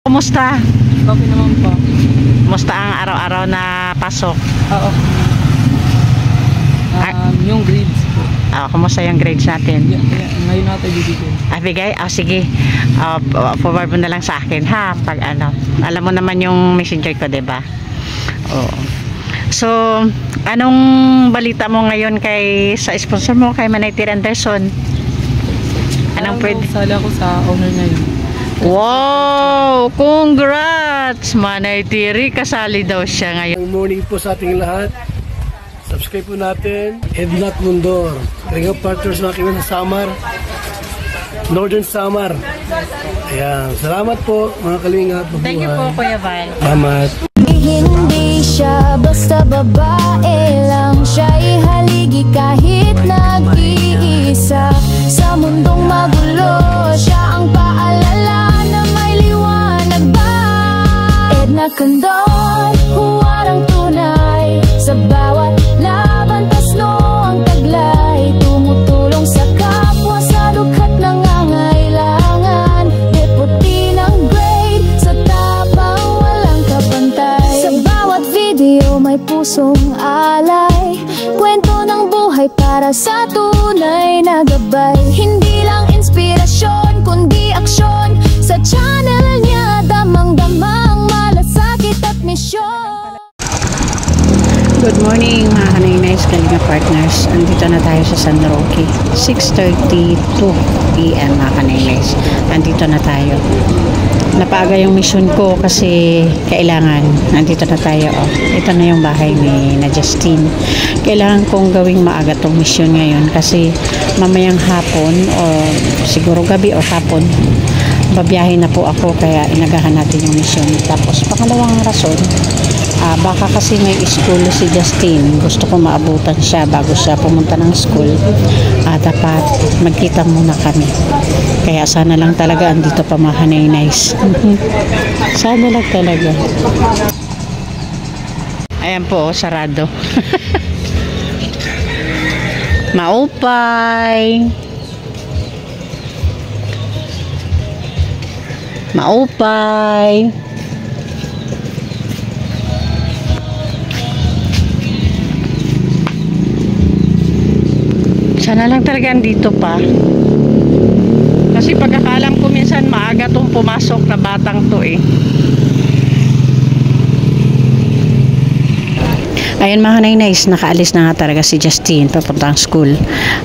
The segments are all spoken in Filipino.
Kumusta? Okay naman po. Kumusta ang araw-araw na pasok? Oo. Yung grades po. Kumusta yung grades natin? Ngayon natin bibigyan. Bigay? Sige. Forward mo na lang sa akin ha. Pag ano. Alam mo naman yung messenger ko, diba? Oo. So, anong balita mo ngayon sa sponsor mo, kay Manaytiri Anderson? Anong pwede? Sala ko sa owner ngayon. Wow! Congrats! Manaytiri, kasali daw siya ngayon. Good morning po sa ating lahat. Subscribe po natin. Ednat Mundor. Kalinga partners mga kaibigan sa Samar. Northern Samar. Ayan. Salamat po mga kalinga. Thank you po, Kuya Val. Salamat. Hindi siya basta babae lang, siya'y haligi kahit nag-iisa. Sa mundong magulo, siya ang paalala na may liwanag ba. Edna Condon, huwarang tunay. Sa bawat laban, tasno ang taglay. Tumutulong sa kapwa sa dukhat nangangailangan. Deputy ng grade, sa tapang walang kapantay. Sa bawat video may pusong alay. Kwento ng buhay para sa tunay na gabay. Hindi lang inspirasyon, kundi aksyon. Sa channel niya, damang-damang malasakit at misyon. Good morning mga Kanaynay's Kalinga Partners. Andito na tayo sa San Roque. 6:32 PM mga Kanaynay's. Andito na tayo. Napaaga yung mission ko kasi kailangan. Andito na tayo. Ito na yung bahay ni Justine. Kailangan kong gawing maaga tong mission ngayon kasi mamayang hapon o siguro gabi o hapon babiyahe na po ako, kaya inagahan natin yung mission. Tapos pangalawang rason, baka kasi may school si Justine, gusto ko maabutan siya bago siya pumunta ng school. Dapat magkita muna kami, kaya sana lang talaga andito pa mga Kanaynay's. Sana lang talaga. Ayan po, sarado. Maupay. Maupay. Sana lang talaga andito pa. Kasi pagkakalam ko minsan maaga tong pumasok na batang to eh. Ayun mga Kanaynay's, nakaalis na nga talaga si Justine papuntang school.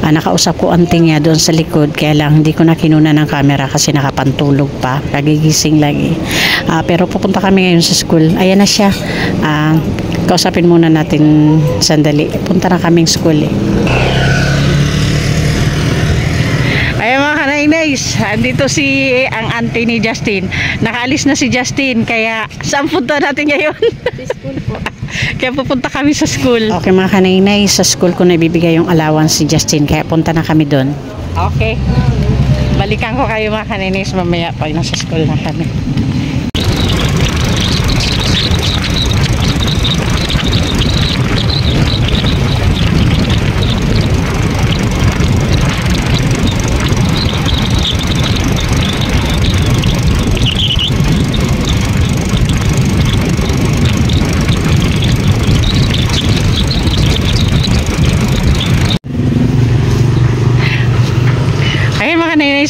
Nakausap ko auntie niya doon sa likod, kaya lang hindi ko na kinuna ng camera kasi nakapantulog pa, kagigising lagi. Pero pupunta kami ngayon sa school. Ayan na siya. Kausapin muna natin sandali. Punta na kaming school eh. Ayun mga Kanaynay's, andito ang auntie ni Justine. Nakaalis na si Justine, kaya saan punta natin ngayon? Sa school po. Kaya pupunta kami sa school. Okay mga Kanaynay's, sa school ko na ibibigay yung allowance si Justine, kaya punta na kami doon. Okay. Balikan ko kayo mga Kanaynay's mamaya pag nasa school na kami.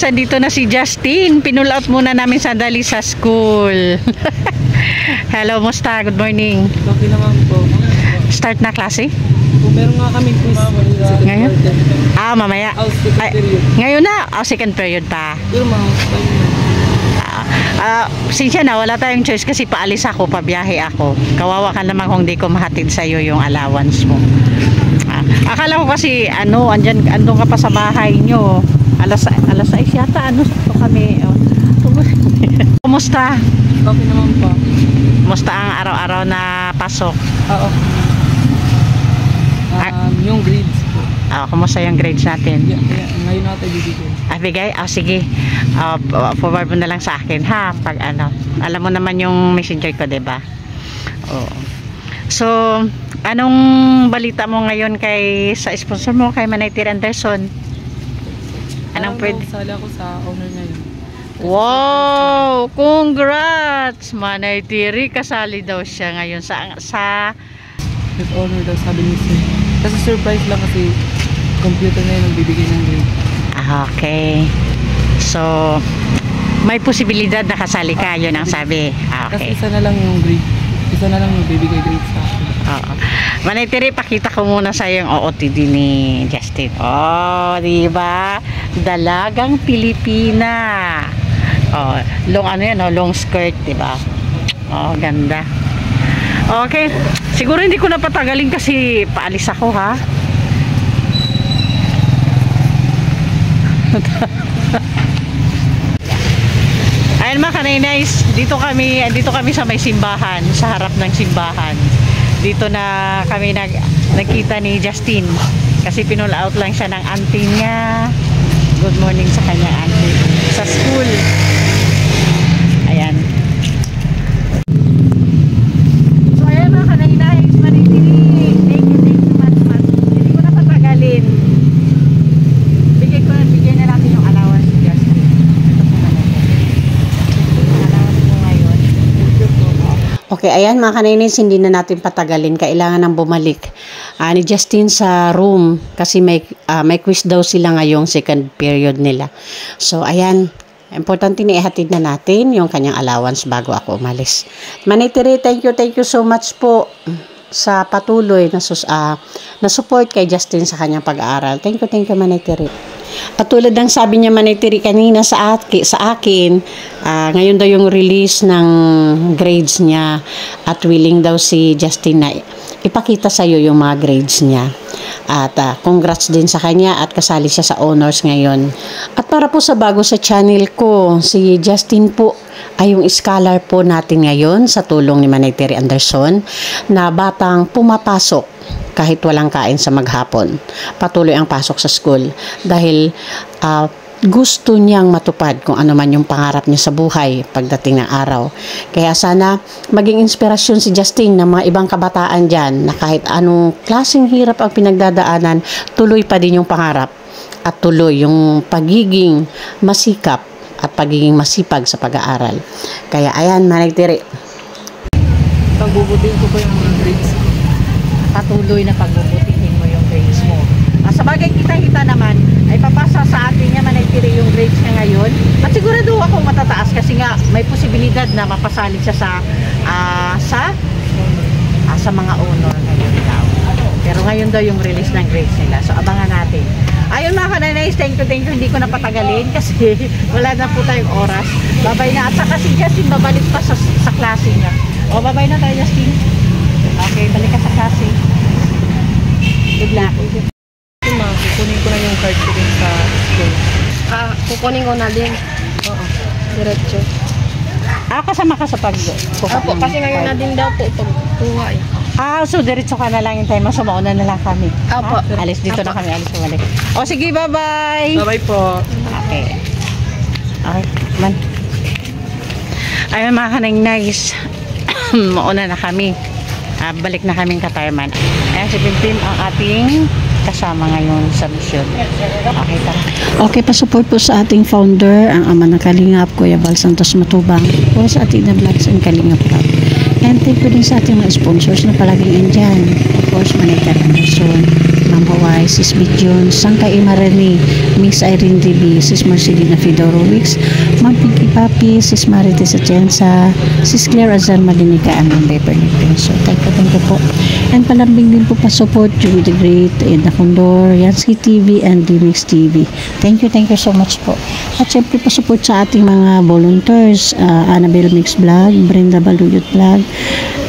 Dito na si Justine. Pinull out muna namin sandali sa school. Hello, musta? Good morning. Okay naman po. Start na klase? Meron nga kami quiz. Ngayon? Mamaya. Second period. Ngayon na? Second period pa. Pero Sinsya na, wala tayong choice kasi paalis ako, pabiyahe ako. Kawawa ka naman kung di ko mahatid sa'yo yung allowance mo. Akala ko kasi, andun ka pa sa bahay nyo. Alas 6 yata, sakto kami. Kumusta? Okay naman po. Kumusta ang araw-araw na pasok? Oo. Yung grades po. Kumusta yung grades natin? Ngayon natin bibigyan. Bigay? Sige. Forward mo na lang sa akin ha. Pag alam mo naman yung messenger ko, diba? So, anong balita mo ngayon sa sponsor mo, kay Manaytiri Anderson? Anong pwede? Sala ko sa owner ngayon. Wow! Congrats! Manay Tiri, kasali daw siya ngayon sa With honor daw, sabi ni Sir. Kasi surprise lang kasi computer na yun ang bibigay ng grade. Okay. So, may posibilidad na kasali ka, yun ang sabi. Kasi Okay. isa na lang yung grade. Isa na lang yung bibigay grade sa akin. Oo. Manay Tiri, pakita ko muna sa yung OOTD ni Justin. Oh, di ba? Dalagang Pilipina. Oh, long ano yan, oh, long skirt, di ba? Oh, ganda. Okay. Siguro hindi ko na patagalin kasi paalis ako, ha? Ayun mga kanainays, dito kami sa may simbahan, sa harap ng simbahan. Dito na kami nagkita ni Justin kasi pinull out lang siya ng auntie niya. Good morning sa kanya auntie sa school. Ayan. So ayan mga kanainays, manitili. Thank you much. Hindi ko na patagalin. Bigyan na natin yung allowance ni Justin. Ito po naman. Allowance mo ngayon. Okay, ayan mga kanainis, hindi na natin patagalin. Kailangan nang bumalik ni Justin sa room kasi may quiz daw sila ngayong second period nila. So, ayan. Importante na ihatid na natin yung kanyang allowance bago ako umalis. Manay Tiri, thank you so much po sa patuloy na support kay Justin sa kanyang pag-aaral. Thank you Manay Tiri. At tulad ng sabi niya Manay Tiri kanina sa akin, ngayon daw yung release ng grades niya at willing daw si Justin na ipakita sa iyo yung mga grades niya. At congrats din sa kanya at kasali siya sa honors ngayon. At para po sa bago sa channel ko, si Justin po ay yung scholar po natin ngayon sa tulong ni Manay Tiri Anderson na batang pumapasok kahit walang kain sa maghapon. Patuloy ang pasok sa school dahil gusto niyang matupad kung ano man yung pangarap niya sa buhay pagdating ng araw. Kaya sana maging inspirasyon si Justin ng mga ibang kabataan dyan na kahit anong klaseng hirap ang pinagdadaanan, tuloy pa din yung pangarap at tuloy yung pagiging masikap at pagiging masipag sa pag-aaral. Kaya ayan, Manay Tiri. Pagbubutihin ko ba yung mga grades? Patuloy na pagbubutihin mo yung grades mo. Sa bagay kita naman, ay papasa sa atin niya Manay Tiri yung grades niya ngayon. At sigurado ako matataas kasi nga may posibilidad na mapasali siya sa mga honor ngayon daw. Pero ngayon daw yung release ng grades nila. So abangan natin. Ayun mga kananays, thank you. Hindi ko na patagalin kasi wala na po tayong oras. Babay na. At saka si Justin babalik pa sa klase niya. O babay na tayo Justin. Okay, balik ka sa klase. Good luck. Kukunin ko na yung card ko din sa school. Kukunin ko na din. Oo. Diretso. Kasama ka sa Opo, kasi ngayon na din daw po pagkuha eh. So diretso ka na lang yung time mo. So mauna na lang kami. Opo. Alis dito na kami. Alis bumalik. O sige, bye-bye. Bye-bye po. Okay. Okay, man. Ayun mga kanang nice. Mauna na kami. Balik na kaming Katarman. Ayan si Pimpim ang ating kasama ngayon sa mission. Okay, tara. Okay, pa-support po sa ating founder, ang ama ng Kalingap, Kuya Val Santos Matubang, po sa ating na vlogs and Kalingap Club. And thank you din sa ating mga sponsors na palaging andyan. Of course, Manay Tiri Anderson, Ma'am Hawaii, Sis Bidyon, Sangka Imarani, Miss Irene DB, Sis Marcelina Fidorowicz, Ma'am Pinky Papi, Sis Marites Atienza, Sis Claire Azar Malinica, and Ma'am Beverly Pinso. Thank you po. And palambing din po pa-support Jimmy the Great, Edna Condor, Yansky TV, and DMix TV. Thank you so much po. At syempre pa-support sa ating mga volunteers, Annabelle Mix Vlog, Brenda Baluyot Vlog,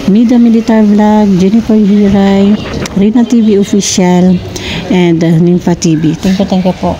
Mida Militar Vlog, Jennifer Hiray, Rina TV Official, and Nympha TV. Thank you po.